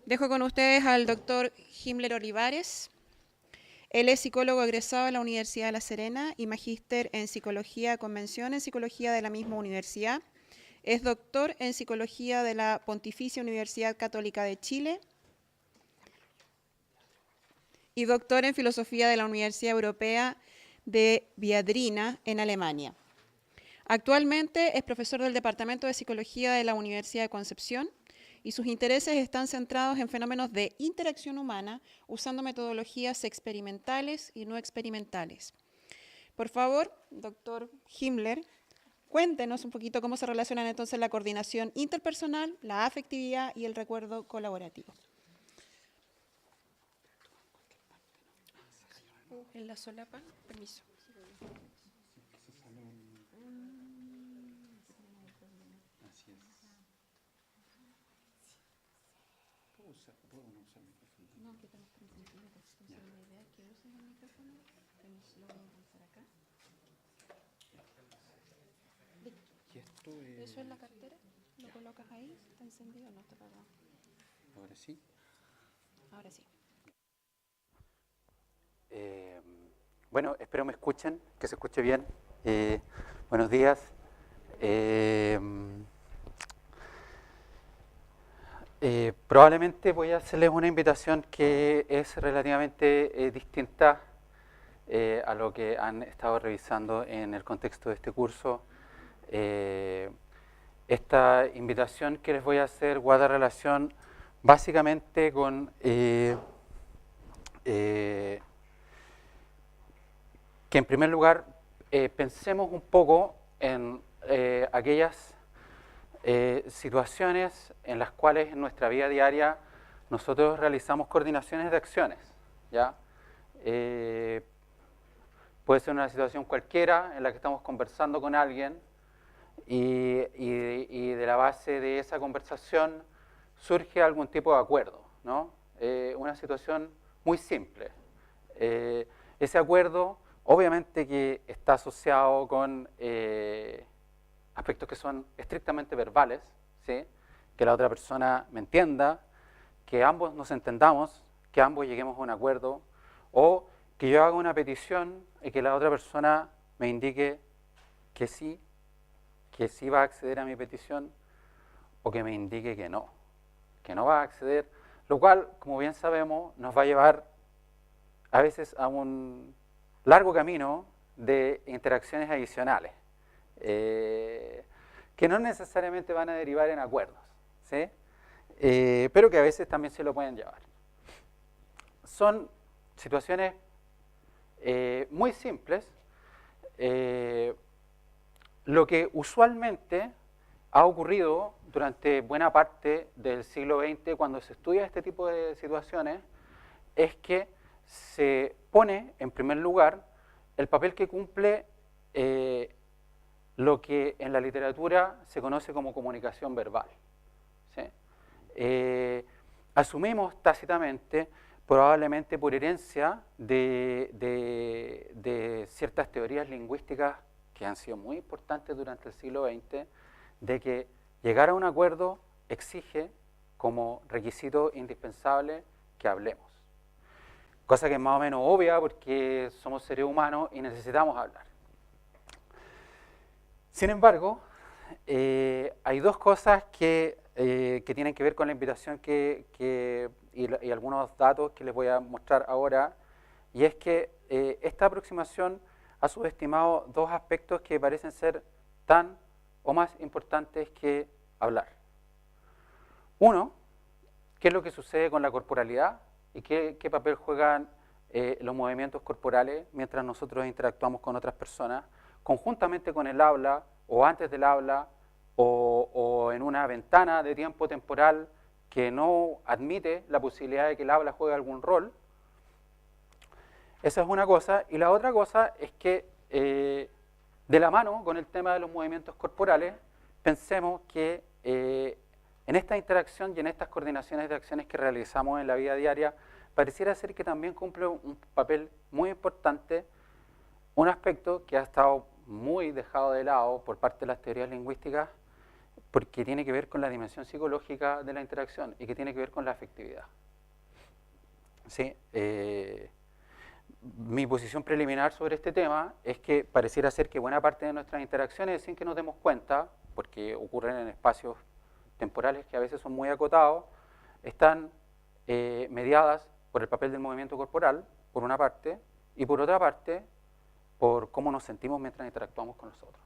Dejo con ustedes al doctor Himmler Olivares. Él es psicólogo egresado de la Universidad de La Serena y magíster en Psicología, Convención en Psicología de la misma universidad. Es doctor en Psicología de la Pontificia Universidad Católica de Chile y doctor en Filosofía de la Universidad Europea de Viadrina en Alemania. Actualmente es profesor del Departamento de Psicología de la Universidad de Concepción y sus intereses están centrados en fenómenos de interacción humana usando metodologías experimentales y no experimentales. Por favor, doctor Himmler, cuéntenos un poquito cómo se relacionan entonces la coordinación interpersonal, la afectividad y el recuerdo colaborativo. En la solapa, permiso. No, que estamos transmitiendo, entonces la idea es que uses el micrófono, lo voy a lanzar acá. Eso es la cartera, lo colocas ahí, está encendido o no está apagado. Ahora sí. Ahora sí. Bueno, espero me escuchen, que se escuche bien. Buenos días. Probablemente voy a hacerles una invitación que es relativamente distinta a lo que han estado revisando en el contexto de este curso. Esta invitación que les voy a hacer guarda relación básicamente con que en primer lugar pensemos un poco en aquellas situaciones en las cuales en nuestra vida diaria nosotros realizamos coordinaciones de acciones, ¿ya? Puede ser una situación cualquiera en la que estamos conversando con alguien y de la base de esa conversación surge algún tipo de acuerdo, ¿no? Una situación muy simple. Ese acuerdo obviamente que está asociado con aspectos que son estrictamente verbales, ¿sí? Que la otra persona me entienda, que ambos nos entendamos, que ambos lleguemos a un acuerdo, o que yo haga una petición y que la otra persona me indique que sí va a acceder a mi petición, o que me indique que no va a acceder, lo cual, como bien sabemos, nos va a llevar a veces a un largo camino de interacciones adicionales, que no necesariamente van a derivar en acuerdos, ¿sí? Pero que a veces también se lo pueden llevar. Son situaciones muy simples. Lo que usualmente ha ocurrido durante buena parte del siglo XX cuando se estudia este tipo de situaciones es que se pone en primer lugar el papel que cumple lo que en la literatura se conoce como comunicación verbal, ¿sí? Asumimos tácitamente, probablemente por herencia de ciertas teorías lingüísticas que han sido muy importantes durante el siglo XX, de que llegar a un acuerdo exige como requisito indispensable que hablemos. Cosa que es más o menos obvia porque somos seres humanos y necesitamos hablar. Sin embargo, hay dos cosas que tienen que ver con la invitación y algunos datos que les voy a mostrar ahora, y es que esta aproximación ha subestimado dos aspectos que parecen ser tan o más importantes que hablar. Uno, ¿qué es lo que sucede con la corporalidad y qué papel juegan los movimientos corporales mientras nosotros interactuamos con otras personas, conjuntamente con el habla o antes del habla o en una ventana de tiempo temporal que no admite la posibilidad de que el habla juegue algún rol? Esa es una cosa. Y la otra cosa es que de la mano con el tema de los movimientos corporales, pensemos que en esta interacción y en estas coordinaciones de acciones que realizamos en la vida diaria, pareciera ser que también cumple un papel muy importante, un aspecto que ha estado muy dejado de lado por parte de las teorías lingüísticas, porque tiene que ver con la dimensión psicológica de la interacción y que tiene que ver con la afectividad. ¿Sí? Mi posición preliminar sobre este tema es que pareciera ser que buena parte de nuestras interacciones, sin que nos demos cuenta, porque ocurren en espacios temporales que a veces son muy acotados, están mediadas por el papel del movimiento corporal, por una parte, y por otra parte, por cómo nos sentimos mientras interactuamos con los otros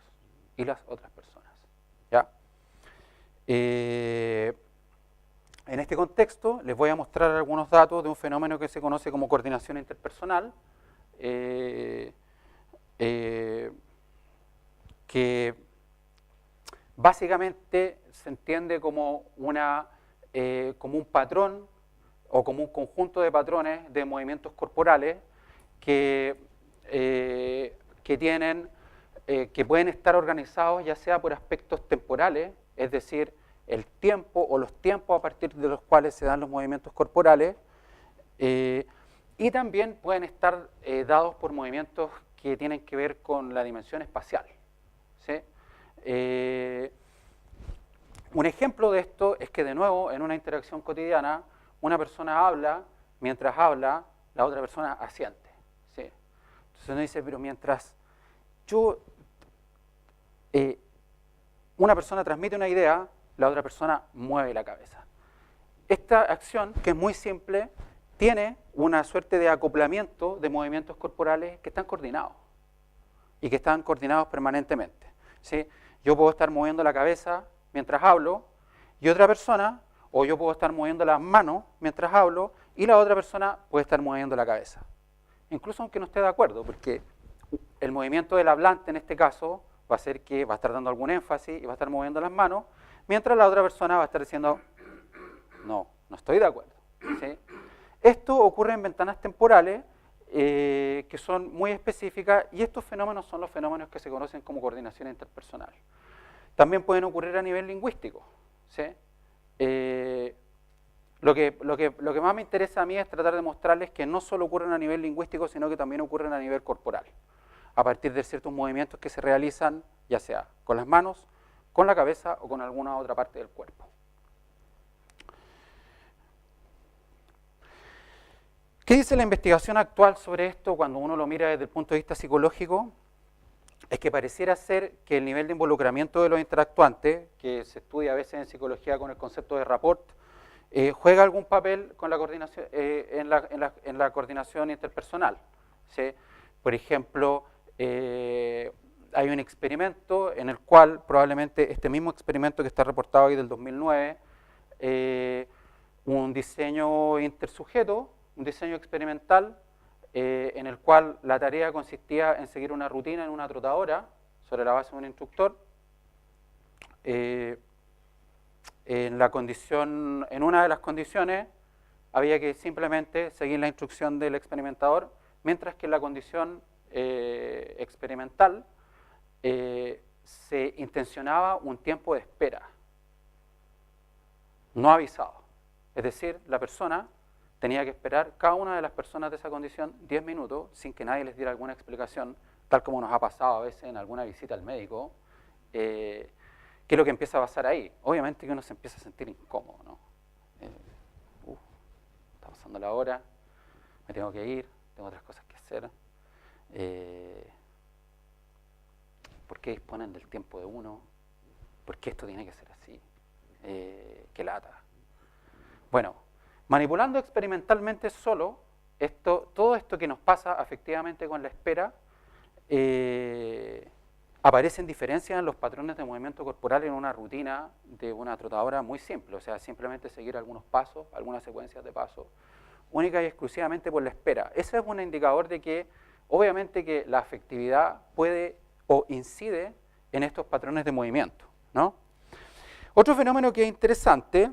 y las otras personas. ¿Ya? En este contexto les voy a mostrar algunos datos de un fenómeno que se conoce como coordinación interpersonal, que básicamente se entiende como un patrón o como un conjunto de patrones de movimientos corporales que pueden estar organizados ya sea por aspectos temporales, es decir, el tiempo o los tiempos a partir de los cuales se dan los movimientos corporales, y también pueden estar dados por movimientos que tienen que ver con la dimensión espacial. ¿Sí? Un ejemplo de esto es que, de nuevo, en una interacción cotidiana, una persona habla, mientras habla, la otra persona asiente. ¿Sí? Entonces uno dice, pero mientras una persona transmite una idea, la otra persona mueve la cabeza. Esta acción, que es muy simple, tiene una suerte de acoplamiento de movimientos corporales que están coordinados y que están coordinados permanentemente. ¿Sí? Yo puedo estar moviendo la cabeza mientras hablo y otra persona, o yo puedo estar moviendo las manos mientras hablo y la otra persona puede estar moviendo la cabeza. Incluso aunque no esté de acuerdo, porque el movimiento del hablante en este caso va a ser que va a estar dando algún énfasis y va a estar moviendo las manos, mientras la otra persona va a estar diciendo, no estoy de acuerdo. ¿Sí? Esto ocurre en ventanas temporales que son muy específicas, y estos fenómenos son los fenómenos que se conocen como coordinación interpersonal. También pueden ocurrir a nivel lingüístico. ¿Sí? Lo que más me interesa a mí es tratar de mostrarles que no solo ocurren a nivel lingüístico, sino que también ocurren a nivel corporal, a partir de ciertos movimientos que se realizan, ya sea con las manos, con la cabeza o con alguna otra parte del cuerpo. ¿Qué dice la investigación actual sobre esto cuando uno lo mira desde el punto de vista psicológico? Es que pareciera ser que el nivel de involucramiento de los interactuantes, que se estudia a veces en psicología con el concepto de rapport, juega algún papel con la coordinación, en la coordinación interpersonal. ¿Sí? Por ejemplo, hay un experimento en el cual probablemente este mismo experimento que está reportado ahí del 2009, un diseño intersujeto, un diseño experimental, en el cual la tarea consistía en seguir una rutina en una trotadora sobre la base de un instructor. En una de las condiciones había que simplemente seguir la instrucción del experimentador, mientras que en la condición experimental se intencionaba un tiempo de espera no avisado. Es decir, la persona tenía que esperar, cada una de las personas de esa condición, 10 minutos sin que nadie les diera alguna explicación, tal como nos ha pasado a veces en alguna visita al médico. ¿Qué es lo que empieza a pasar ahí? Obviamente que uno se empieza a sentir incómodo, ¿no? Está pasando la hora, me tengo que ir, tengo otras cosas que hacer. ¿Por qué disponen del tiempo de uno? ¿Por qué esto tiene que ser así? ¡Qué lata! Bueno, manipulando experimentalmente solo, todo esto que nos pasa efectivamente con la espera, aparecen diferencias en los patrones de movimiento corporal en una rutina de una trotadora muy simple, o sea, simplemente seguir algunos pasos, algunas secuencias de pasos, única y exclusivamente por la espera. Ese es un indicador de que, obviamente, que la afectividad puede o incide en estos patrones de movimiento, ¿no? Otro fenómeno que es interesante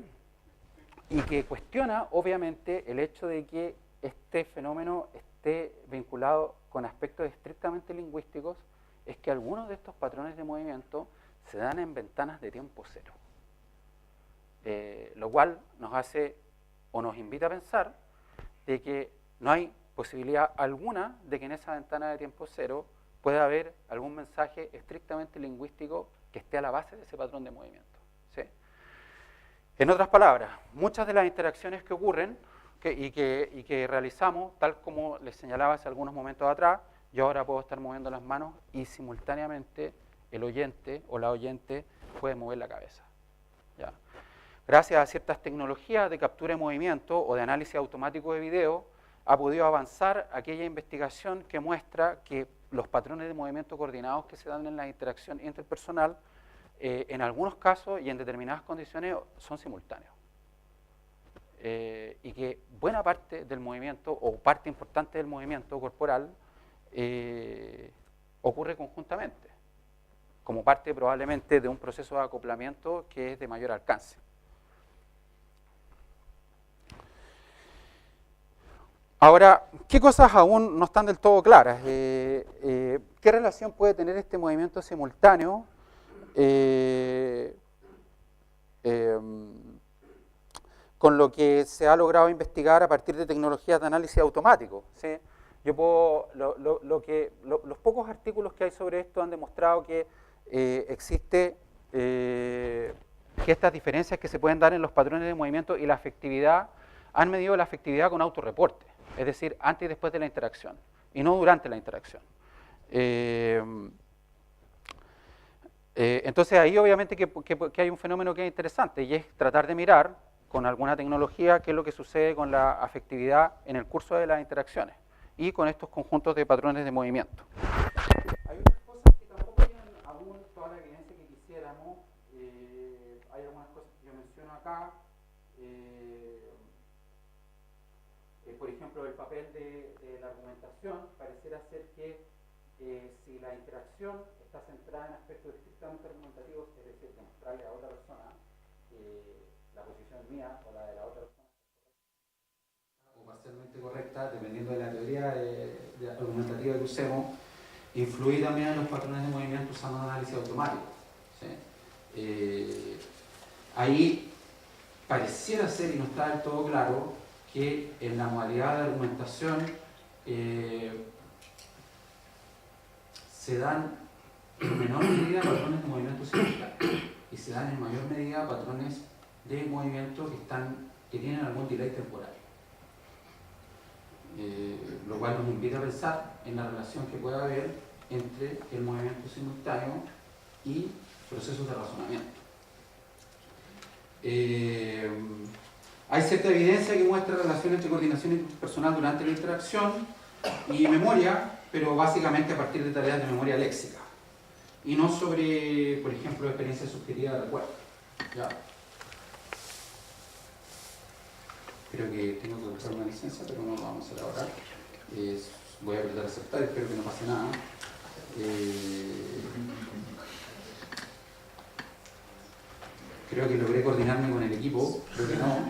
y que cuestiona, obviamente, el hecho de que este fenómeno esté vinculado con aspectos estrictamente lingüísticos, es que algunos de estos patrones de movimiento se dan en ventanas de tiempo cero. Lo cual nos hace o nos invita a pensar de que no hay posibilidad alguna de que en esa ventana de tiempo cero pueda haber algún mensaje estrictamente lingüístico que esté a la base de ese patrón de movimiento. En otras palabras, muchas de las interacciones que ocurren y que realizamos, tal como les señalaba hace algunos momentos atrás, yo ahora puedo estar moviendo las manos y simultáneamente el oyente o la oyente puede mover la cabeza. ¿Ya? Gracias a ciertas tecnologías de captura de movimiento o de análisis automático de video, ha podido avanzar aquella investigación que muestra que los patrones de movimiento coordinados que se dan en la interacción interpersonal, en algunos casos y en determinadas condiciones, son simultáneos. Y que buena parte del movimiento, o parte importante del movimiento corporal, ocurre conjuntamente, como parte probablemente de un proceso de acoplamiento que es de mayor alcance. Ahora, ¿qué cosas aún no están del todo claras? ¿Qué relación puede tener este movimiento simultáneo con lo que se ha logrado investigar a partir de tecnologías de análisis automático? ¿Sí? Yo puedo, los pocos artículos que hay sobre esto han demostrado que existe que estas diferencias que se pueden dar en los patrones de movimiento y la afectividad, han medido la afectividad con autorreporte, es decir, antes y después de la interacción, y no durante la interacción. Entonces ahí obviamente que hay un fenómeno que es interesante, y es tratar de mirar con alguna tecnología qué es lo que sucede con la afectividad en el curso de las interacciones y con estos conjuntos de patrones de movimiento. Hay otras cosas que tampoco tienen aún toda la evidencia que quisiéramos. Hay algunas cosas que yo menciono acá. Por ejemplo, el papel de la argumentación. Pareciera ser que si la interacción está centrada en aspectos estrictamente argumentativos, es decir, demostrarle a otra persona la posición mía o la de la otra persona o parcialmente correcta, dependiendo de la teoría argumentativa que usemos, influir también en los patrones de movimiento usando análisis automático. ¿Sí? Ahí pareciera ser, y no está del todo claro, que en la modalidad de argumentación se dan en menor medida patrones de movimiento simultáneos y se dan en mayor medida patrones de movimiento que tienen algún delay temporal. Lo cual nos invita a pensar en la relación que puede haber entre el movimiento simultáneo y procesos de razonamiento. Hay cierta evidencia que muestra relación entre coordinación interpersonal durante la interacción y memoria, pero básicamente a partir de tareas de memoria léxica y no sobre, por ejemplo, experiencia subjetiva de recuerdo. ¿Ya? Creo que tengo que buscar una licencia, pero no lo vamos a hacer ahora. Voy a apretar a aceptar, espero que no pase nada. Creo que logré coordinarme con el equipo, creo que no.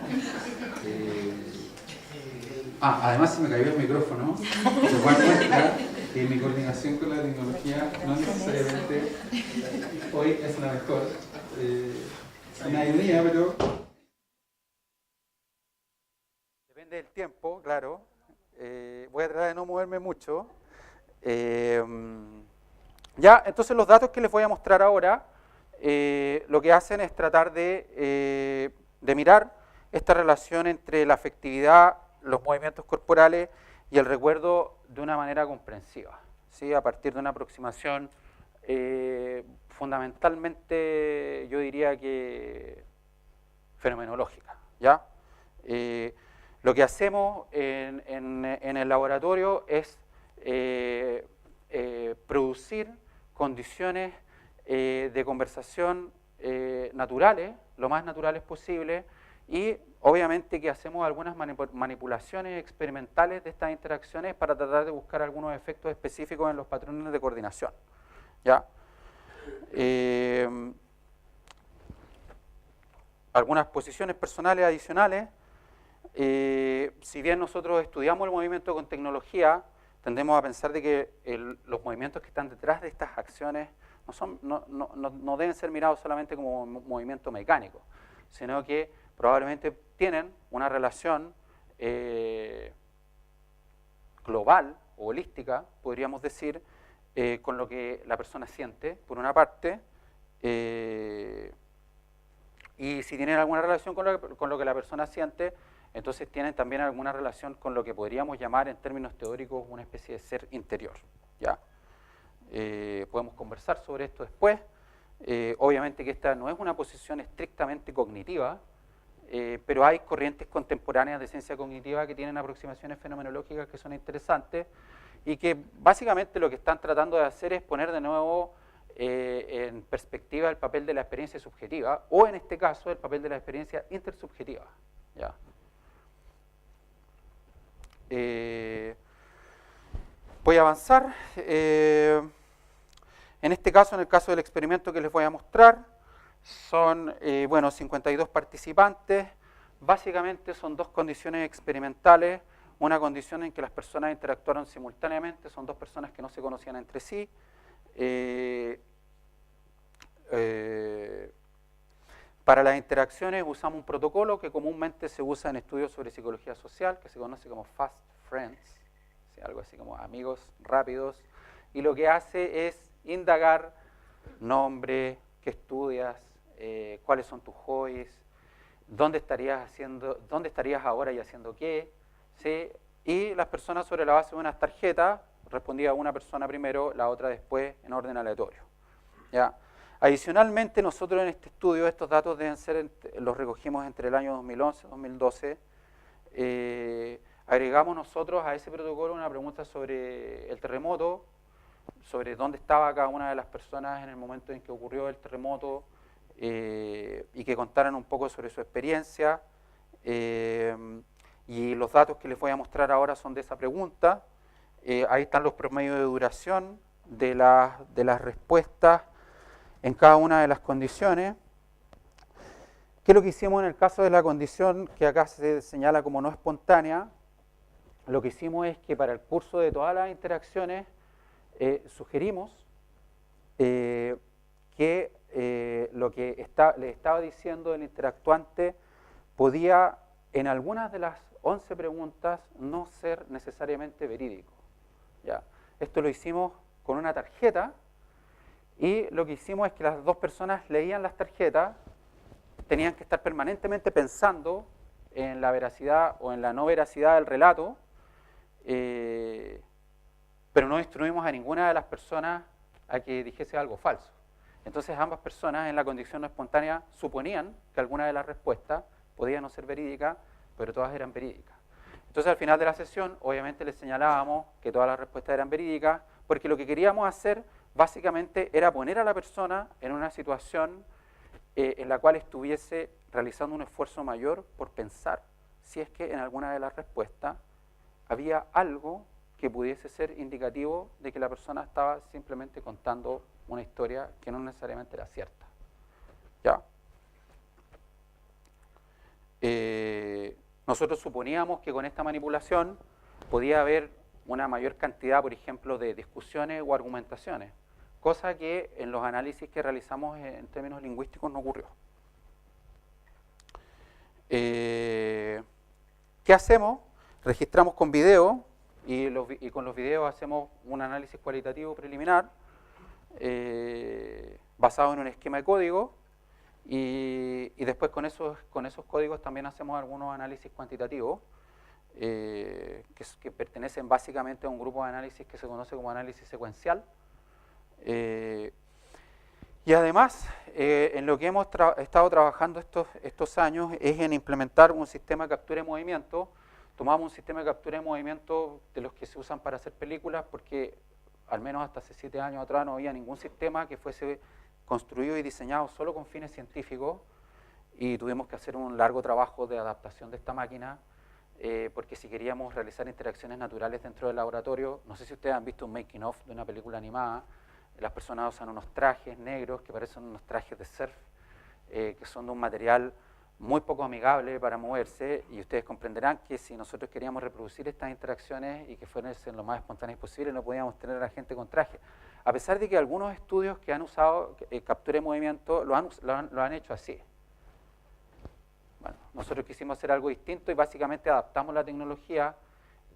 Además se me cayó el micrófono, lo cual muestra que mi coordinación con la tecnología no necesariamente hoy es la mejor. Una ironía, pero depende del tiempo, claro. Voy a tratar de no moverme mucho. Ya, entonces los datos que les voy a mostrar ahora lo que hacen es tratar de mirar esta relación entre la afectividad, los movimientos corporales y el recuerdo de una manera comprensiva, ¿sí? A partir de una aproximación fundamentalmente, yo diría que fenomenológica, ¿ya? Lo que hacemos en el laboratorio es producir condiciones de conversación naturales, lo más naturales posible, y obviamente que hacemos algunas manipulaciones experimentales de estas interacciones para tratar de buscar algunos efectos específicos en los patrones de coordinación. ¿Ya? Algunas posiciones personales adicionales. Si bien nosotros estudiamos el movimiento con tecnología, tendemos a pensar de que los movimientos que están detrás de estas acciones no deben ser mirados solamente como movimiento mecánico, sino que probablemente tienen una relación global o holística, podríamos decir, con lo que la persona siente, por una parte, Y si tienen alguna relación con lo que la persona siente, entonces tienen también alguna relación con lo que podríamos llamar en términos teóricos una especie de ser interior. ¿Ya? Podemos conversar sobre esto después. Obviamente que esta no es una posición estrictamente cognitiva, pero hay corrientes contemporáneas de ciencia cognitiva que tienen aproximaciones fenomenológicas que son interesantes y que básicamente lo que están tratando de hacer es poner de nuevo en perspectiva el papel de la experiencia subjetiva, o en este caso el papel de la experiencia intersubjetiva. ¿Ya? Voy a avanzar. En este caso, en el caso del experimento que les voy a mostrar, son 52 participantes. Básicamente son dos condiciones experimentales. Una condición en que las personas interactuaron simultáneamente, son dos personas que no se conocían entre sí. Para las interacciones usamos un protocolo que comúnmente se usa en estudios sobre psicología social, que se conoce como Fast Friends, ¿sí? Algo así como amigos rápidos, y lo que hace es indagar nombre, qué estudias, cuáles son tus hobbies, dónde estarías ahora y haciendo qué, ¿sí? Y las personas sobre la base de unas tarjetas, respondía una persona primero, la otra después, en orden aleatorio. ¿Ya? Adicionalmente, nosotros en este estudio, estos datos deben ser, los recogimos entre el año 2011 y 2012, agregamos nosotros a ese protocolo una pregunta sobre el terremoto, sobre dónde estaba cada una de las personas en el momento en que ocurrió el terremoto, y que contaran un poco sobre su experiencia, y los datos que les voy a mostrar ahora son de esa pregunta. Ahí están los promedios de duración de las respuestas en cada una de las condiciones. ¿Qué es lo que hicimos en el caso de la condición que acá se señala como no espontánea? Lo que hicimos es que para el curso de todas las interacciones sugerimos que lo que le estaba diciendo el interactuante podía, en algunas de las 11 preguntas, no ser necesariamente verídico. ¿Ya? Esto lo hicimos con una tarjeta, y lo que hicimos es que las dos personas leían las tarjetas, tenían que estar permanentemente pensando en la veracidad o en la no veracidad del relato, pero no instruimos a ninguna de las personas a que dijese algo falso. Entonces ambas personas en la condición no espontánea suponían que alguna de las respuestas podía no ser verídica, pero todas eran verídicas. Entonces al final de la sesión, obviamente les señalábamos que todas las respuestas eran verídicas, porque lo que queríamos hacer básicamente era poner a la persona en una situación en la cual estuviese realizando un esfuerzo mayor por pensar si es que en alguna de las respuestas había algo que pudiese ser indicativo de que la persona estaba simplemente contando una historia que no necesariamente era cierta. ¿Ya? Nosotros suponíamos que con esta manipulación podía haber una mayor cantidad, por ejemplo, de discusiones o argumentaciones, cosa que en los análisis que realizamos en términos lingüísticos no ocurrió. ¿Qué hacemos? Registramos con video, y con los videos hacemos un análisis cualitativo preliminar basado en un esquema de código, y después con esos códigos también hacemos algunos análisis cuantitativos que pertenecen básicamente a un grupo de análisis que se conoce como análisis secuencial. Y además, en lo que hemos estado trabajando estos años es en implementar un sistema de captura de movimiento. Tomamos un sistema de captura de movimiento de los que se usan para hacer películas, porque al menos hasta hace 7 años atrás no había ningún sistema que fuese construido y diseñado solo con fines científicos, y tuvimos que hacer un largo trabajo de adaptación de esta máquina, porque si queríamos realizar interacciones naturales dentro del laboratorio, no sé si ustedes han visto un making of de una película animada, las personas usan unos trajes negros que parecen unos trajes de surf, que son de un material muy poco amigable para moverse, y ustedes comprenderán que si nosotros queríamos reproducir estas interacciones y que fuesen lo más espontáneas posible, no podíamos tener a la gente con traje. A pesar de que algunos estudios que han usado captura de movimiento lo han hecho así. Bueno, nosotros quisimos hacer algo distinto y básicamente adaptamos la tecnología,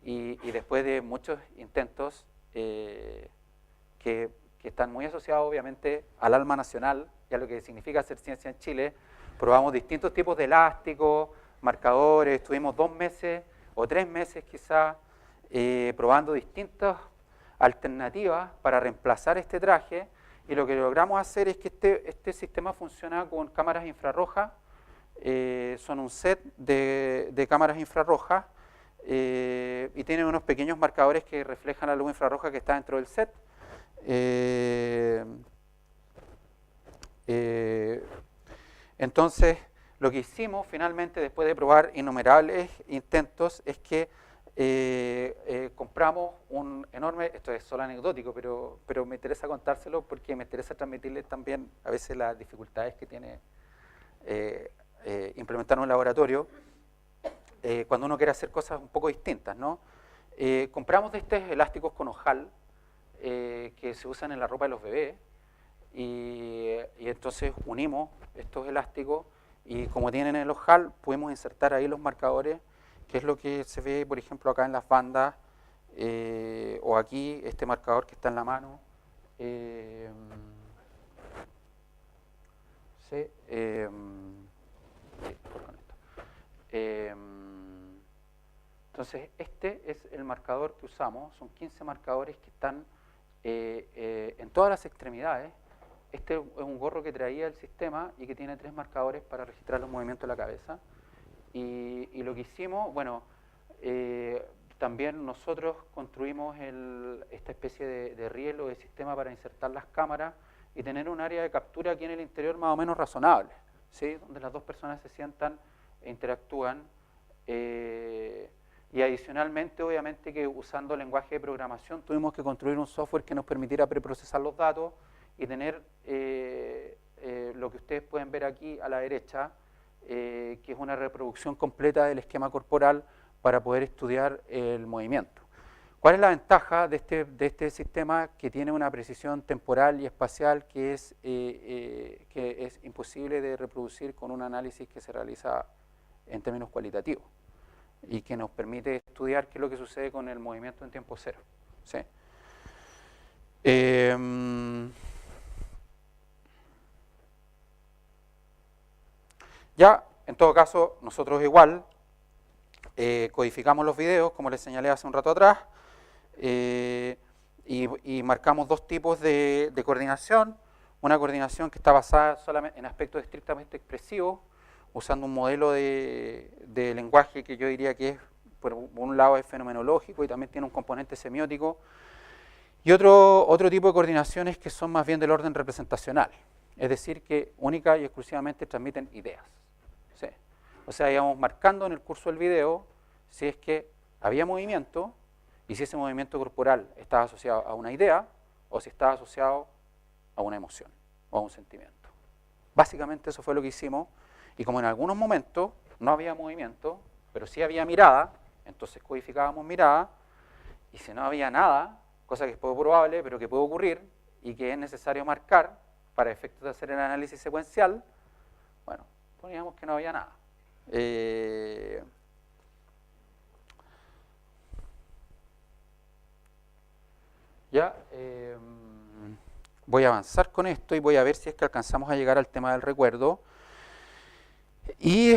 y después de muchos intentos que están muy asociados obviamente al alma nacional y a lo que significa hacer ciencia en Chile, Probamos distintos tipos de elásticos, marcadores, estuvimos 2 meses o 3 meses quizás probando distintas alternativas para reemplazar este traje, y lo que logramos hacer es que este sistema funciona con cámaras infrarrojas, son un set de cámaras infrarrojas, y tienen unos pequeños marcadores que reflejan la luz infrarroja que está dentro del set. Entonces, lo que hicimos finalmente, después de probar innumerables intentos, es que compramos un enorme, esto es solo anecdótico, pero me interesa contárselo porque me interesa transmitirles también a veces las dificultades que tiene implementar un laboratorio cuando uno quiere hacer cosas un poco distintas, ¿no? Compramos de estos elásticos con ojal que se usan en la ropa de los bebés, y entonces unimos estos elásticos, y como tienen el ojal, podemos insertar ahí los marcadores, que es lo que se ve, por ejemplo, acá en las bandas, o aquí, este marcador que está en la mano. Entonces, este es el marcador que usamos, son 15 marcadores que están en todas las extremidades. Este es un gorro que traía el sistema y que tiene 3 marcadores para registrar los movimientos de la cabeza. Y lo que hicimos, bueno, también nosotros construimos esta especie de riel o de sistema para insertar las cámaras y tener un área de captura aquí en el interior más o menos razonable, ¿sí? Donde las dos personas se sientan e interactúan. Y adicionalmente, obviamente, que usando lenguaje de programación tuvimos que construir un software que nos permitiera preprocesar los datos y tener lo que ustedes pueden ver aquí a la derecha, que es una reproducción completa del esquema corporal para poder estudiar el movimiento. ¿Cuál es la ventaja de este sistema? Que tiene una precisión temporal y espacial que es imposible de reproducir con un análisis que se realiza en términos cualitativos, y que nos permite estudiar qué es lo que sucede con el movimiento en tiempo cero, ¿sí? Ya, en todo caso, nosotros igual codificamos los videos, como les señalé hace un rato atrás, y marcamos 2 tipos de coordinación. Una coordinación que está basada solamente en aspectos estrictamente expresivos, usando un modelo de lenguaje que yo diría que es, por un lado, es fenomenológico y también tiene un componente semiótico, y otro tipo de coordinaciones que son más bien del orden representacional, es decir, que única y exclusivamente transmiten ideas, ¿sí? O sea, íbamos marcando en el curso del video si es que había movimiento y si ese movimiento corporal estaba asociado a una idea o si estaba asociado a una emoción o a un sentimiento. Básicamente eso fue lo que hicimos. Y como en algunos momentos no había movimiento, pero sí había mirada, entonces codificábamos mirada, y si no había nada, cosa que es poco probable, pero que puede ocurrir y que es necesario marcar para efectos de hacer el análisis secuencial, bueno, poníamos que no había nada. Voy a avanzar con esto y voy a ver si es que alcanzamos a llegar al tema del recuerdo. Y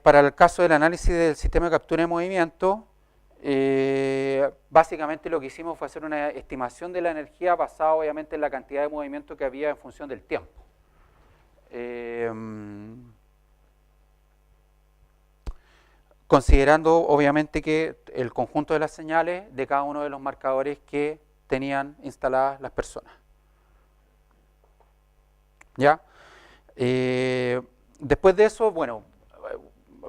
para el caso del análisis del sistema de captura de movimiento, básicamente lo que hicimos fue hacer una estimación de la energía basada obviamente en la cantidad de movimiento que había en función del tiempo. Considerando obviamente que el conjunto de las señales de cada uno de los marcadores que tenían instaladas las personas. ¿Ya? Después de eso, bueno,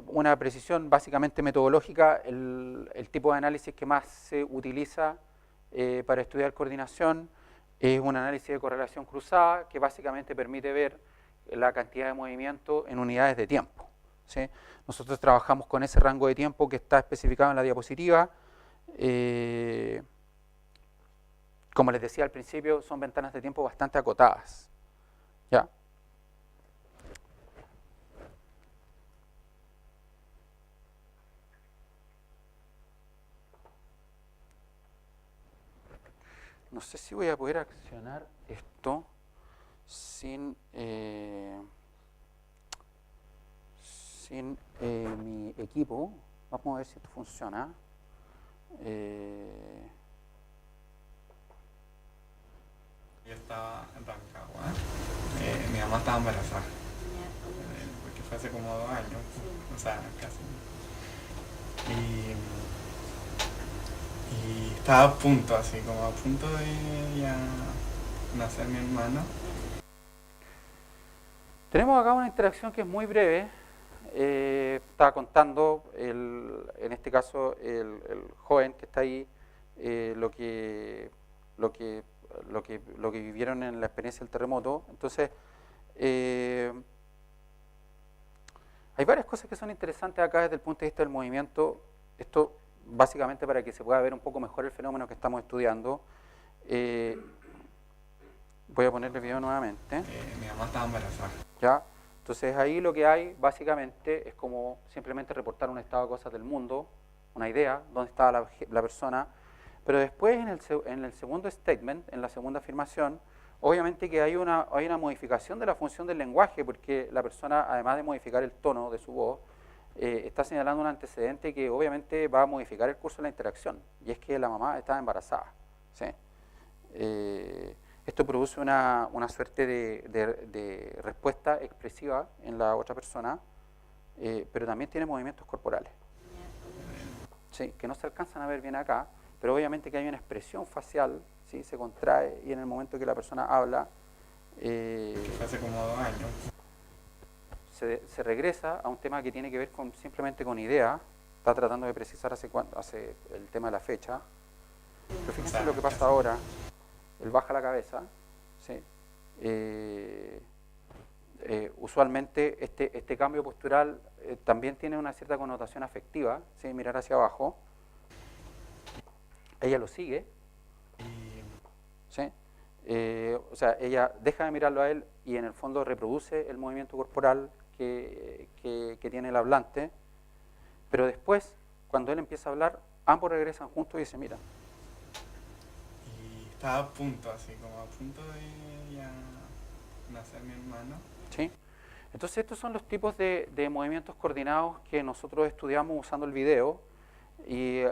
una precisión básicamente metodológica, el tipo de análisis que más se utiliza para estudiar coordinación es un análisis de correlación cruzada que básicamente permite ver la cantidad de movimiento en unidades de tiempo, ¿sí? Nosotros trabajamos con ese rango de tiempo que está especificado en la diapositiva. Como les decía al principio, son ventanas de tiempo bastante acotadas, ¿ya? No sé si voy a poder accionar esto sin... sin mi equipo. Vamos a ver si esto funciona. Yo estaba en Rancagua. Mi mamá estaba embarazada. Porque fue hace como 2 años. O sea, casi. Y estaba a punto, así como a punto de ya nacer mi hermano. Tenemos acá una interacción que es muy breve. Estaba contando, en este caso, el joven que está ahí, lo que vivieron en la experiencia del terremoto. Entonces, hay varias cosas que son interesantes acá desde el punto de vista del movimiento. Esto básicamente para que se pueda ver un poco mejor el fenómeno que estamos estudiando. Voy a ponerle el video nuevamente. Mi mamá estaba embarazada. ¿Ya? Entonces ahí lo que hay básicamente es como simplemente reportar un estado de cosas del mundo, una idea, dónde estaba la persona, pero después en el segundo statement, en la segunda afirmación, obviamente que hay una modificación de la función del lenguaje, porque la persona, además de modificar el tono de su voz, está señalando un antecedente que obviamente va a modificar el curso de la interacción, y es que la mamá estaba embarazada. ¿Sí? Esto produce una suerte de respuesta expresiva en la otra persona, pero también tiene movimientos corporales, ¿sí? Que no se alcanzan a ver bien acá, pero obviamente que hay una expresión facial, ¿sí? Se contrae y en el momento que la persona habla, Hace como 2 años. se regresa a un tema que tiene que ver simplemente con idea. Está tratando de precisar hace el tema de la fecha, pero fíjense lo que pasa ahora. Él baja la cabeza, ¿sí? Usualmente este cambio postural también tiene una cierta connotación afectiva, ¿sí? Mirar hacia abajo. Ella lo sigue, ¿sí? O sea, ella deja de mirarlo a él y en el fondo reproduce el movimiento corporal que tiene el hablante, pero después, cuando él empieza a hablar, ambos regresan juntos y se miran. Estaba a punto, así como a punto de ya nacer mi hermano. ¿Sí? Entonces estos son los tipos de movimientos coordinados que nosotros estudiamos usando el video y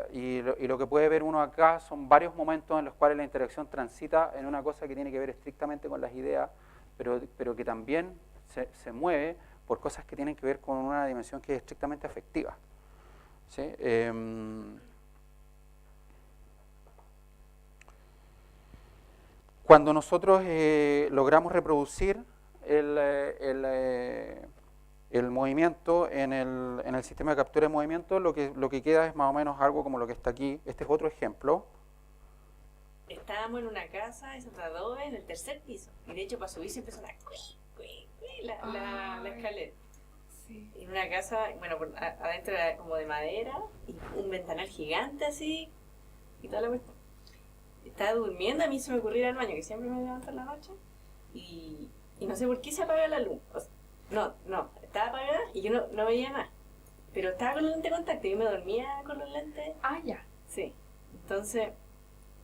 lo que puede ver uno acá son varios momentos en los cuales la interacción transita en una cosa que tiene que ver estrictamente con las ideas, pero que también se mueve por cosas que tienen que ver con una dimensión que es estrictamente afectiva. ¿Sí? Cuando nosotros logramos reproducir el movimiento en el sistema de captura de movimiento, lo que queda es más o menos algo como lo que está aquí. Este es otro ejemplo. Estábamos en una casa de Santa Rosa en el 3er piso. Y de hecho para subir se empezó la escalera. Sí. En una casa, bueno, adentro era como de madera y un ventanal gigante así y toda la cuestión. Estaba durmiendo, a mí se me ocurrió ir al baño, que siempre me levanto en la noche, y no sé por qué se apaga la luz. O sea, no, estaba apagada y yo no veía nada. Pero estaba con los lentes de contacto y yo me dormía con los lentes. Ah, ya. Sí. Entonces,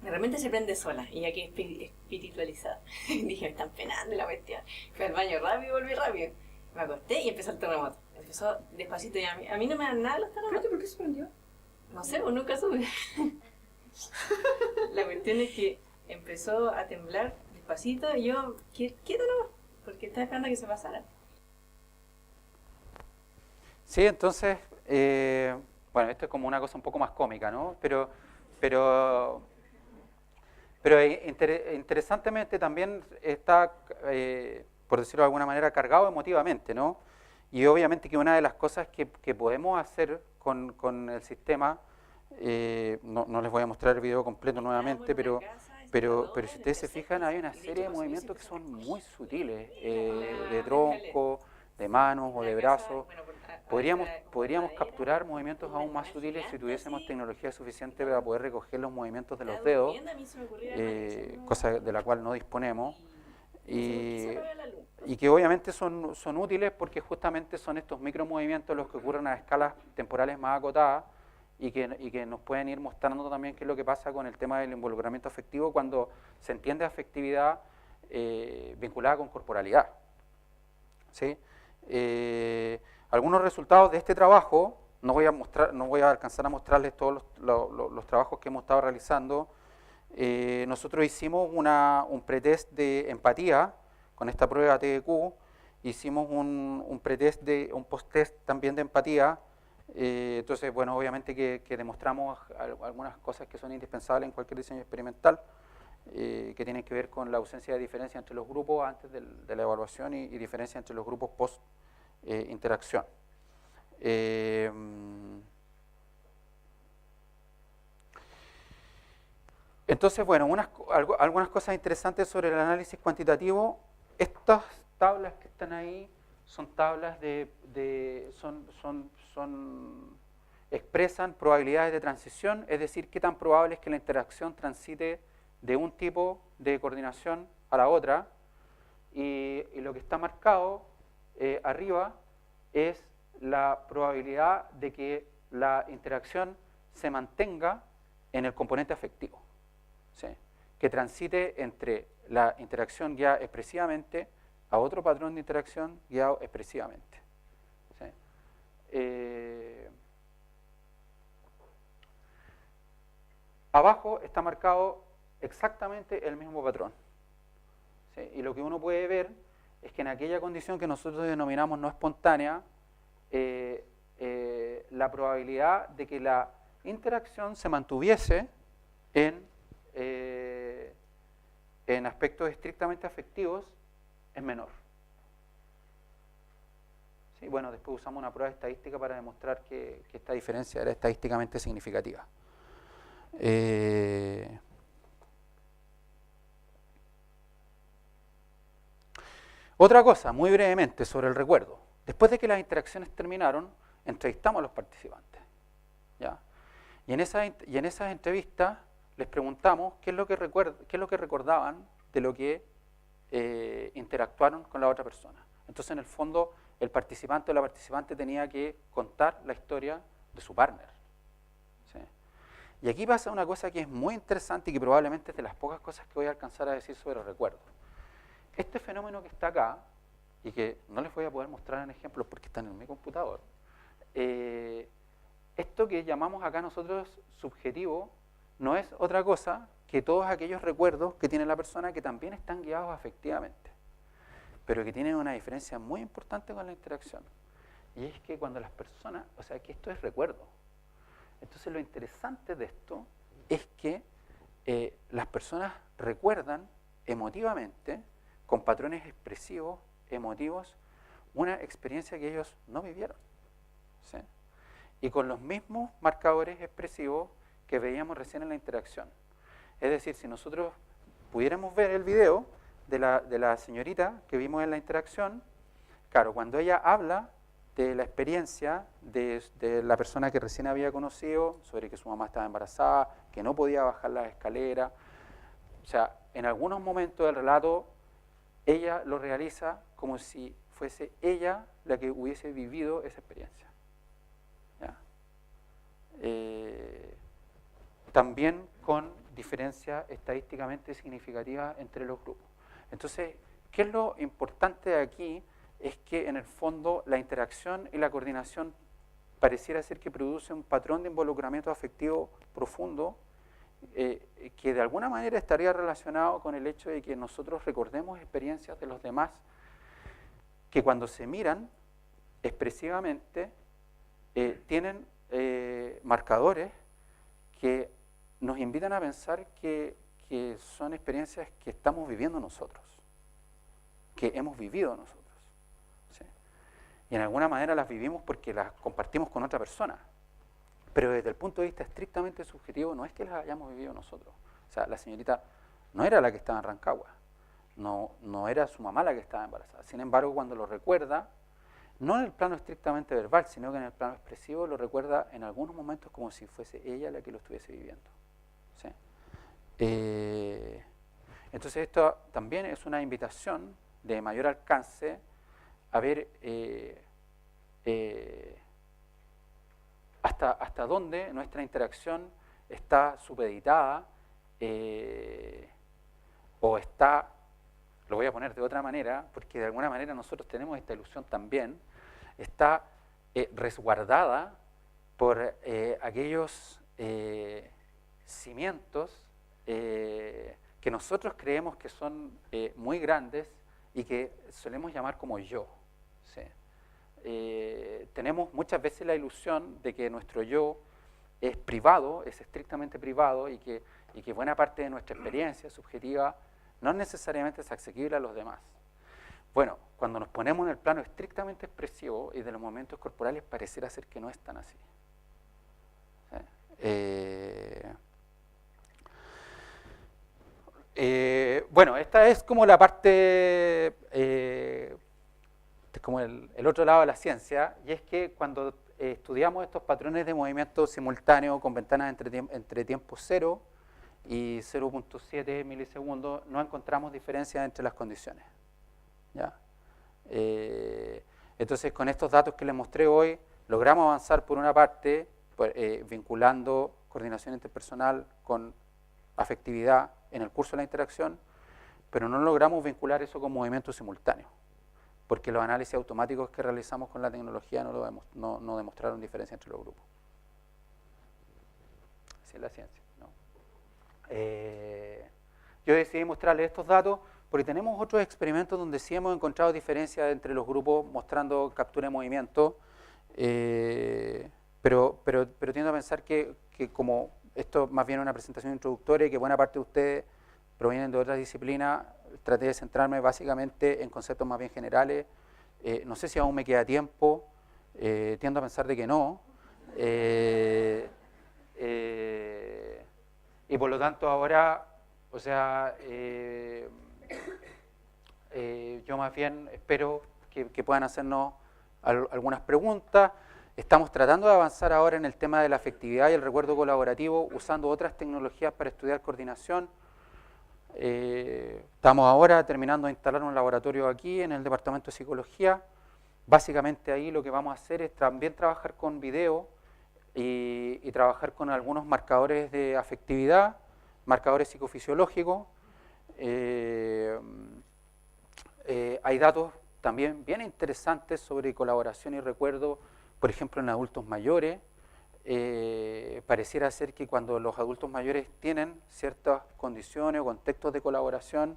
de repente se prende sola y ya que espiritualizada. Dije, me están penando la cuestión. Fui al baño rápido y volví rápido. Me acosté y empezó el terremoto. Empezó despacito y a mí no me dan nada los terremotos. ¿Por qué se prendió? No sé, pues nunca supe. La cuestión es que empezó a temblar despacito y yo, quieto nomás, porque estaba esperando a que se pasara. Sí, entonces, bueno, esto es como una cosa un poco más cómica, ¿no? Pero interesantemente también está, por decirlo de alguna manera, cargado emotivamente, ¿no? Y obviamente que una de las cosas que podemos hacer con el sistema, no les voy a mostrar el video completo nuevamente, pero si ustedes se fijan, hay una serie de movimientos que son muy sutiles, de tronco, de manos o de brazos. Podríamos capturar movimientos aún más sutiles si tuviésemos tecnología suficiente para poder recoger los movimientos de los dedos, cosa de la cual no disponemos, y que obviamente son útiles porque justamente son estos micromovimientos los que ocurren a escalas temporales más acotadas y que nos pueden ir mostrando también qué es lo que pasa con el tema del involucramiento afectivo cuando se entiende afectividad vinculada con corporalidad. ¿Sí? algunos resultados de este trabajo. No voy a alcanzar a mostrarles todos los trabajos que hemos estado realizando. Nosotros hicimos un pretest de empatía con esta prueba TDQ. Hicimos un post-test también de empatía. Entonces, bueno, obviamente que demostramos algunas cosas que son indispensables en cualquier diseño experimental, que tienen que ver con la ausencia de diferencia entre los grupos antes de la evaluación y diferencia entre los grupos post-interacción. Entonces, bueno, algunas cosas interesantes sobre el análisis cuantitativo. Estas tablas que están ahí son tablas expresan probabilidades de transición, es decir, qué tan probable es que la interacción transite de un tipo de coordinación a la otra, y lo que está marcado arriba es la probabilidad de que la interacción se mantenga en el componente afectivo, ¿sí? Que transite entre la interacción guiada expresivamente a otro patrón de interacción guiado expresivamente, ¿sí? Abajo está marcado exactamente el mismo patrón, ¿sí? Y lo que uno puede ver es que en aquella condición que nosotros denominamos no espontánea, la probabilidad de que la interacción se mantuviese en aspectos estrictamente afectivos es menor. Sí, bueno, después usamos una prueba estadística para demostrar que esta diferencia era estadísticamente significativa. Otra cosa, muy brevemente, sobre el recuerdo. Después de que las interacciones terminaron, entrevistamos a los participantes, ¿ya? Y en esas entrevistas les preguntamos qué es lo que recordaban de lo que interactuaron con la otra persona. Entonces, en el fondo, el participante o la participante tenía que contar la historia de su partner, ¿sí? Y aquí pasa una cosa que es muy interesante y que probablemente es de las pocas cosas que voy a alcanzar a decir sobre el recuerdo. Este fenómeno que está acá, y que no les voy a poder mostrar en ejemplos porque están en mi computador, esto que llamamos acá nosotros subjetivo no es otra cosa que todos aquellos recuerdos que tiene la persona que también están guiados afectivamente, pero que tienen una diferencia muy importante con la interacción. Y es que cuando las personas, o sea, que esto es recuerdo. Entonces lo interesante de esto es que las personas recuerdan emotivamente, con patrones expresivos, emotivos, una experiencia que ellos no vivieron, ¿sí? Y con los mismos marcadores expresivos que veíamos recién en la interacción. Es decir, si nosotros pudiéramos ver el video de la señorita que vimos en la interacción, claro, cuando ella habla de la experiencia de la persona que recién había conocido, sobre que su mamá estaba embarazada, que no podía bajar las escaleras, o sea, en algunos momentos del relato ella lo realiza como si fuese ella la que hubiese vivido esa experiencia, ¿ya? También con diferencia estadísticamente significativa entre los grupos. Entonces, ¿qué es lo importante de aquí? Es que en el fondo la interacción y la coordinación pareciera ser que produce un patrón de involucramiento afectivo profundo, que de alguna manera estaría relacionado con el hecho de que nosotros recordemos experiencias de los demás que cuando se miran expresivamente tienen marcadores que nos invitan a pensar que son experiencias que estamos viviendo nosotros, que hemos vivido nosotros, ¿sí? Y en alguna manera las vivimos porque las compartimos con otra persona. Pero desde el punto de vista estrictamente subjetivo, no es que las hayamos vivido nosotros. O sea, la señorita no era la que estaba en Rancagua, no era su mamá la que estaba embarazada. Sin embargo, cuando lo recuerda, no en el plano estrictamente verbal, sino que en el plano expresivo, lo recuerda en algunos momentos como si fuese ella la que lo estuviese viviendo, ¿sí? Entonces esto también es una invitación de mayor alcance a ver hasta dónde nuestra interacción está supeditada o está, lo voy a poner de otra manera, porque de alguna manera nosotros tenemos esta ilusión también, está resguardada por aquellos cimientos que nosotros creemos que son muy grandes y que solemos llamar como yo. ¿Sí? Tenemos muchas veces la ilusión de que nuestro yo es privado, es estrictamente privado y que buena parte de nuestra experiencia subjetiva no necesariamente es accesible a los demás. Bueno, cuando nos ponemos en el plano estrictamente expresivo y de los movimientos corporales pareciera ser que no es tan así. Bueno, esta es como la parte, como el otro lado de la ciencia, y es que cuando estudiamos estos patrones de movimiento simultáneo con ventanas entre tiempo 0 y 0.7 milisegundos, no encontramos diferencias entre las condiciones. ¿Ya? Entonces, con estos datos que les mostré hoy, logramos avanzar por una parte, vinculando coordinación interpersonal con afectividad en el curso de la interacción, pero no logramos vincular eso con movimiento simultáneo, porque los análisis automáticos que realizamos con la tecnología no demostraron diferencia entre los grupos. Así es la ciencia, ¿no? Yo decidí mostrarles estos datos porque tenemos otros experimentos donde sí hemos encontrado diferencias entre los grupos mostrando captura de movimiento, pero tiendo a pensar que como esto más bien es una presentación introductoria y que buena parte de ustedes provienen de otras disciplinas, traté de centrarme básicamente en conceptos más bien generales. No sé si aún me queda tiempo, tiendo a pensar de que no. Y por lo tanto ahora, o sea, yo más bien espero que puedan hacernos algunas preguntas. Estamos tratando de avanzar ahora en el tema de la afectividad y el recuerdo colaborativo usando otras tecnologías para estudiar coordinación. Estamos ahora terminando de instalar un laboratorio aquí en el Departamento de Psicología. Básicamente ahí lo que vamos a hacer es también trabajar con video y trabajar con algunos marcadores de afectividad, marcadores psicofisiológicos. Hay datos también bien interesantes sobre colaboración y recuerdo, por ejemplo en adultos mayores. Pareciera ser que cuando los adultos mayores tienen ciertas condiciones o contextos de colaboración,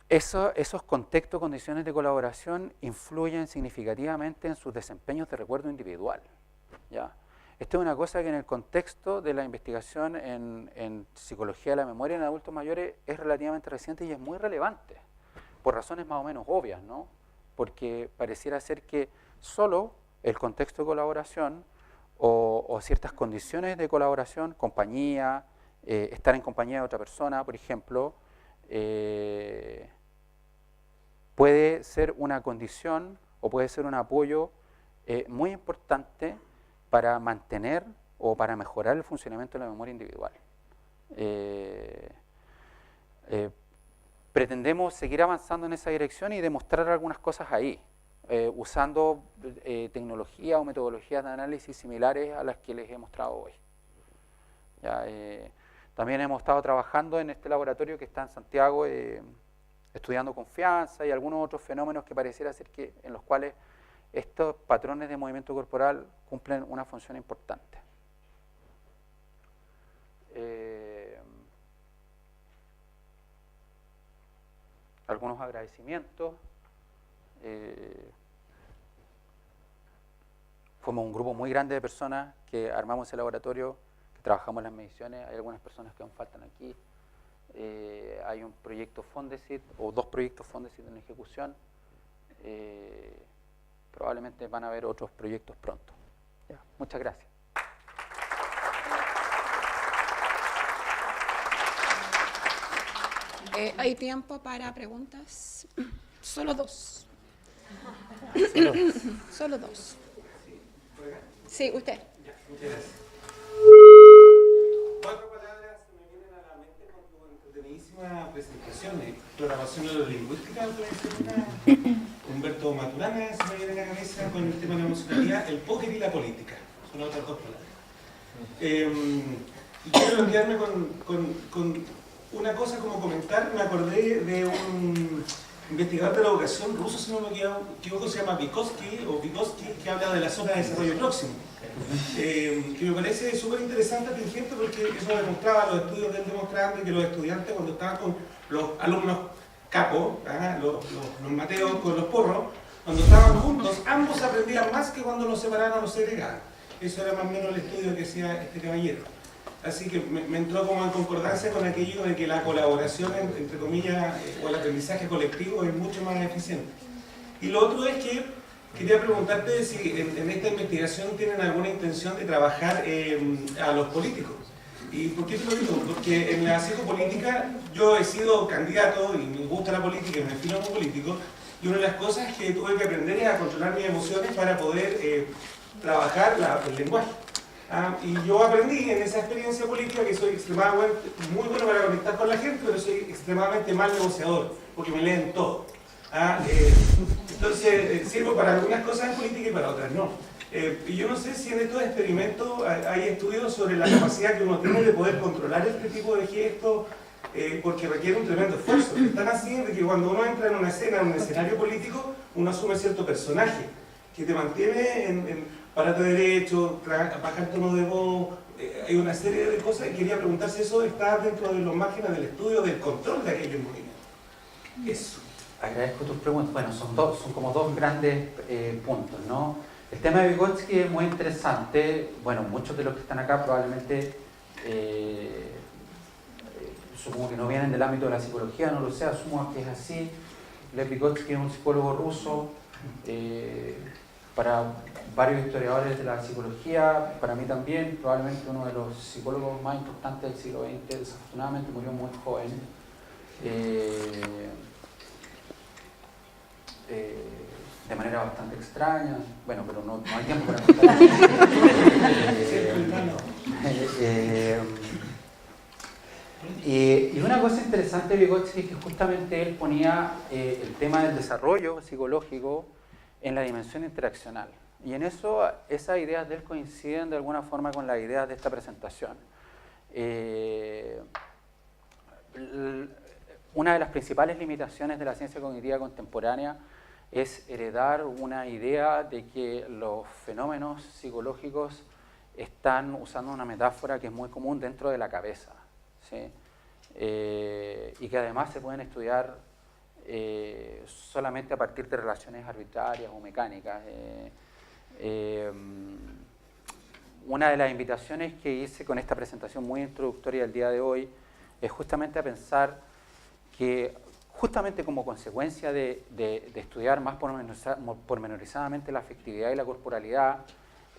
esos contextos, condiciones de colaboración influyen significativamente en sus desempeños de recuerdo individual. ¿Ya? Esto es una cosa que en el contexto de la investigación en psicología de la memoria en adultos mayores es relativamente reciente y es muy relevante, por razones más o menos obvias, ¿no? Porque pareciera ser que solo el contexto de colaboración o ciertas condiciones de colaboración, compañía, estar en compañía de otra persona, por ejemplo, puede ser una condición o puede ser un apoyo muy importante para mantener o para mejorar el funcionamiento de la memoria individual. Pretendemos seguir avanzando en esa dirección y demostrar algunas cosas ahí, usando tecnologías o metodologías de análisis similares a las que les he mostrado hoy. Ya, también hemos estado trabajando en este laboratorio que está en Santiago, estudiando confianza y algunos otros fenómenos que pareciera ser que en los cuales estos patrones de movimiento corporal cumplen una función importante. Algunos agradecimientos. Fuimos un grupo muy grande de personas que armamos ese laboratorio, que trabajamos en las mediciones. Hay algunas personas que aún faltan aquí. Hay un proyecto Fondesit, o dos proyectos Fondesit en ejecución. Probablemente van a haber otros proyectos pronto. Ya, muchas gracias. ¿Hay tiempo para preguntas? Solo dos. Solo dos. Sí, usted. Cuatro palabras me vienen a la mente con tu entretenidísima presentación de programación neurolingüística. Humberto Maturana se me viene a la cabeza con el tema de la emocionalidad, el póker y la política. Son otras dos palabras. Y quiero enviarme con una cosa como comentar. Me acordé de investigador de la educación ruso, si no me equivoco, se llama Vygotsky, que habla de la zona de desarrollo próximo. Que me parece súper interesante, atingente, porque eso demostraba, los estudios de él demostraban que los estudiantes, cuando estaban con los alumnos capos, los mateos con los porros, cuando estaban juntos, ambos aprendían más que cuando los separaban o los segregaban. Eso era más o menos el estudio que hacía este caballero. Así que me entró como en concordancia con aquello de que la colaboración, entre comillas, o el aprendizaje colectivo es mucho más eficiente. Y lo otro es que quería preguntarte si en esta investigación tienen alguna intención de trabajar a los políticos. ¿Y por qué te lo digo? Porque en la psicopolítica yo he sido candidato y me gusta la política y me defino como político, y una de las cosas que tuve que aprender es a controlar mis emociones para poder trabajar el lenguaje. Y yo aprendí en esa experiencia política que soy extremadamente muy bueno para conectar con la gente, pero soy extremadamente mal negociador, porque me leen todo. Entonces sirvo para algunas cosas en política y para otras no. Y yo no sé si en estos experimentos hay estudios sobre la capacidad que uno tiene de poder controlar este tipo de gestos, porque requiere un tremendo esfuerzo. Están así de que cuando uno entra en una escena, en un escenario político, uno asume cierto personaje que te mantiene párate derecho, bajar tono de voz, hay una serie de cosas, y quería preguntar si eso está dentro de los márgenes del estudio del control de aquellos movimientos. Eso. Agradezco tus preguntas. Bueno, son como dos grandes puntos, ¿no? El tema de Vygotsky es muy interesante. Bueno, muchos de los que están acá probablemente supongo que no vienen del ámbito de la psicología, no lo sé, asumo que es así. Lev Vygotsky es un psicólogo ruso. Para varios historiadores de la psicología, para mí también, probablemente uno de los psicólogos más importantes del siglo XX, desafortunadamente murió muy joven. De manera bastante extraña, bueno, pero no hay tiempo para contar. Y una cosa interesante de Vygotsky es que justamente él ponía el tema del desarrollo psicológico en la dimensión interaccional. Y en eso, esas ideas de él coinciden de alguna forma con las ideas de esta presentación. Una de las principales limitaciones de la ciencia cognitiva contemporánea es heredar una idea de que los fenómenos psicológicos están usando una metáfora que es muy común dentro de la cabeza, ¿sí? Y que además se pueden estudiar solamente a partir de relaciones arbitrarias o mecánicas. Una de las invitaciones que hice con esta presentación muy introductoria del día de hoy es justamente a pensar que justamente como consecuencia de estudiar más pormenorizadamente la afectividad y la corporalidad,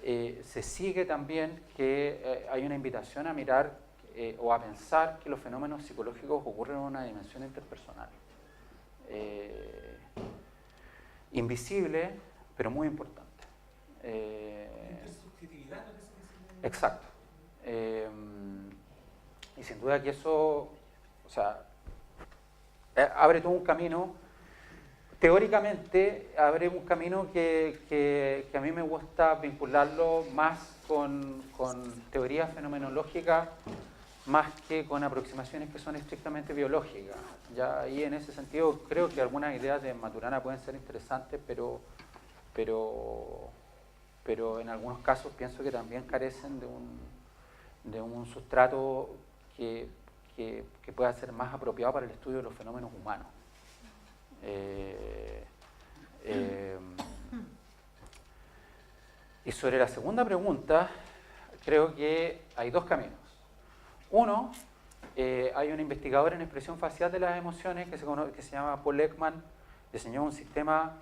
se sigue también que hay una invitación a mirar o a pensar que los fenómenos psicológicos ocurren en una dimensión interpersonal. Invisible, pero muy importante. Exacto. Y sin duda que eso, o sea, abre todo un camino, teóricamente abre un camino que a mí me gusta vincularlo más con teoría fenomenológica más que con aproximaciones que son estrictamente biológicas. Ya ahí en ese sentido creo que algunas ideas de Maturana pueden ser interesantes, pero en algunos casos pienso que también carecen de un sustrato que pueda ser más apropiado para el estudio de los fenómenos humanos. Y sobre la segunda pregunta, creo que hay dos caminos. Uno, hay un investigador en expresión facial de las emociones que se llama Paul Ekman, diseñó un sistema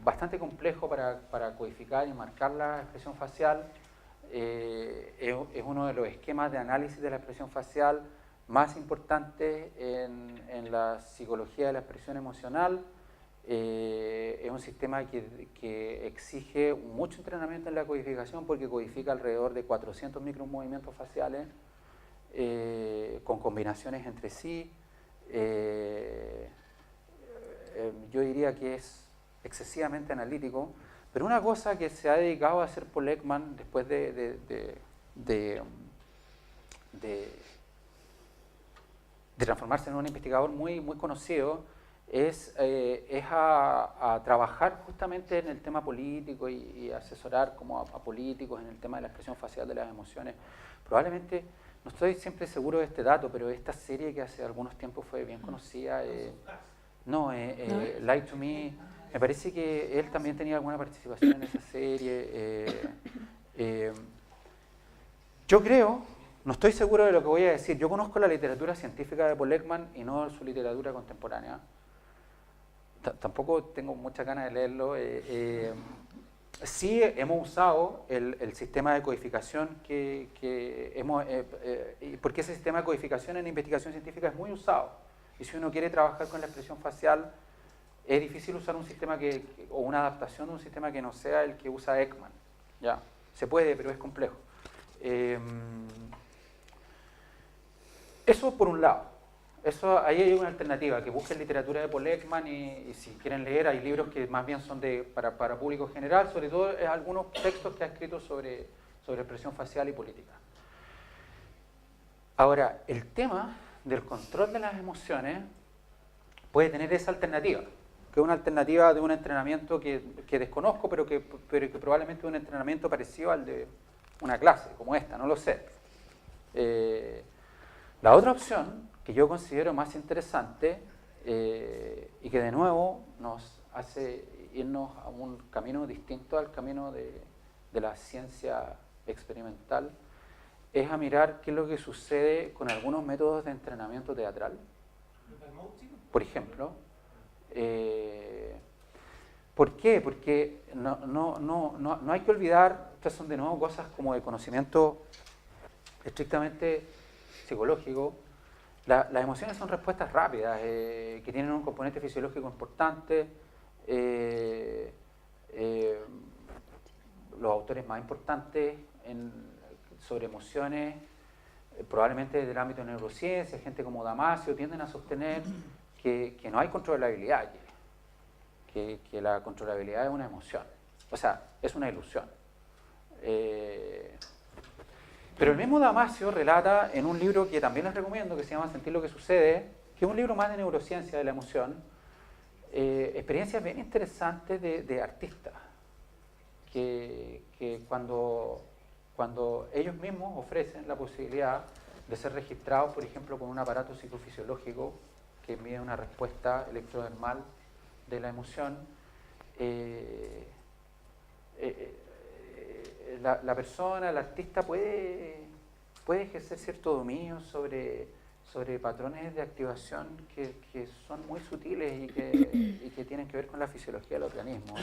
bastante complejo para codificar y marcar la expresión facial. Es uno de los esquemas de análisis de la expresión facial más importantes en la psicología de la expresión emocional. Es un sistema que exige mucho entrenamiento en la codificación porque codifica alrededor de 400 micromovimientos faciales con combinaciones entre sí. Yo diría que es excesivamente analítico, pero una cosa que se ha dedicado a hacer Paul Ekman después de transformarse en un investigador muy conocido es a trabajar justamente en el tema político y asesorar como a políticos en el tema de la expresión facial de las emociones. Probablemente, no estoy siempre seguro de este dato, pero esta serie que hace algunos tiempos fue bien conocida, Lie to Me, me parece que él también tenía alguna participación en esa serie. Yo creo, no estoy seguro de lo que voy a decir, yo conozco la literatura científica de Paul Ekman y no su literatura contemporánea. Tampoco tengo mucha ganas de leerlo. Sí hemos usado el sistema de codificación porque ese sistema de codificación en investigación científica es muy usado. Y si uno quiere trabajar con la expresión facial, es difícil usar un sistema o una adaptación de un sistema que no sea el que usa Ekman. Ya, se puede, pero es complejo. Eso por un lado. Ahí hay una alternativa, que busquen literatura de Paul Ekman y si quieren leer, hay libros que más bien son para público general, sobre todo algunos textos que ha escrito sobre expresión facial y política. Ahora, el tema del control de las emociones puede tener esa alternativa, que es una alternativa de un entrenamiento que desconozco, pero que probablemente es un entrenamiento parecido al de una clase como esta, no lo sé. La otra opción, que yo considero más interesante y que de nuevo nos hace irnos a un camino distinto al camino de la ciencia experimental, es a mirar qué es lo que sucede con algunos métodos de entrenamiento teatral. Por ejemplo, ¿por qué? Porque no hay que olvidar, estas son de nuevo cosas como de conocimiento estrictamente psicológico. Las emociones son respuestas rápidas, que tienen un componente fisiológico importante. Los autores más importantes sobre emociones, probablemente desde el ámbito de neurociencia, gente como Damasio, tienden a sostener que no hay controlabilidad aquí, que la controlabilidad es una emoción, o sea, es una ilusión. Pero el mismo Damasio relata en un libro que también les recomiendo, que se llama Sentir lo que sucede, que es un libro más de neurociencia de la emoción, experiencias bien interesantes de artistas, que cuando ellos mismos ofrecen la posibilidad de ser registrados, por ejemplo, con un aparato psicofisiológico que mide una respuesta electrodermal de la emoción, la persona, el artista puede ejercer cierto dominio sobre patrones de activación que son muy sutiles y que tienen que ver con la fisiología del organismo.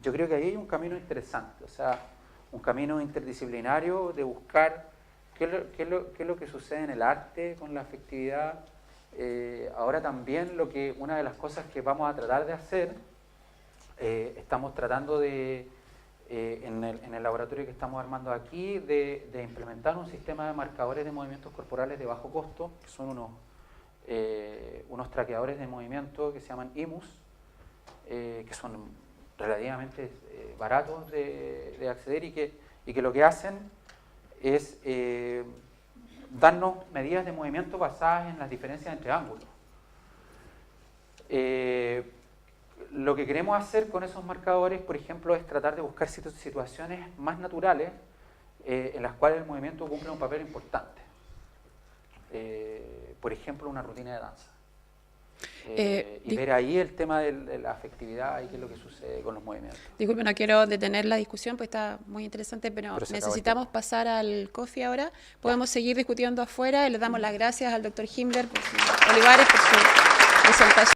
Yo creo que ahí hay un camino interesante, o sea, un camino interdisciplinario de buscar qué es lo que sucede en el arte con la afectividad. Ahora también una de las cosas que vamos a tratar de hacer, estamos tratando en el laboratorio que estamos armando aquí, de implementar un sistema de marcadores de movimientos corporales de bajo costo, que son unos traqueadores de movimiento que se llaman IMUS, que son relativamente baratos de acceder y que lo que hacen es darnos medidas de movimiento basadas en las diferencias entre ángulos. Lo que queremos hacer con esos marcadores, por ejemplo, es tratar de buscar situaciones más naturales en las cuales el movimiento cumple un papel importante. Por ejemplo, una rutina de danza. Y ver ahí el tema de la afectividad y qué es lo que sucede con los movimientos. Disculpe, no quiero detener la discusión, pues está muy interesante, pero necesitamos pasar al coffee ahora. Podemos seguir discutiendo afuera y le damos las gracias al doctor Himmler Olivares por su presentación.